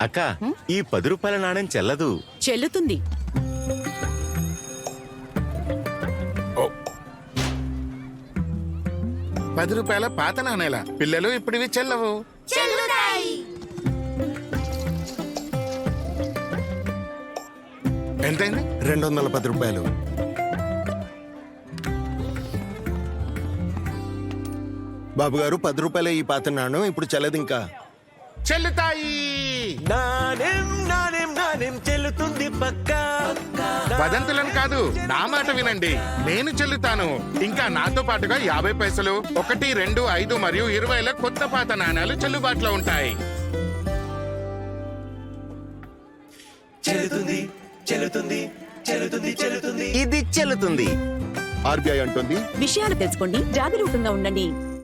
అక్క, ఈ 10 రూపాయల నాణ్యం చెల్లదు. చెల్లుతుంది. ₹10 పాత నాణేల పిల్లలు ఇప్పుడు ఇవి చెల్లవు. ఎంతైంది? 210 రూపాయలు. బాబు గారు 10 రూపాయలే ఈ పాత నాణ్యం, ఇప్పుడు చెల్లదు ఇంకా. చెల్లుతాయి. నాణ్యం నాణ్యం నాణ్యం చెల్లుతుంది పక్కా. వదంతులను కాదు, నా మాట వినండి. నేను చెల్లుతాను. ఇంకా నాతో పాటుగా 50 పైసలు, 1, 2, 5 మరియు 20ల కొత్త పాత నాణాలు చెల్లుబాటులో ఉంటాయి. చెల్లుతుంది చెల్లుతుంది చెల్లుతుంది చెల్లుతుంది ఇది చెల్లుతుంది. ఆర్బీఐ అంటుంది, విషయాలు తెలుసుకోండి, జాగరూకంగా ఉండండి.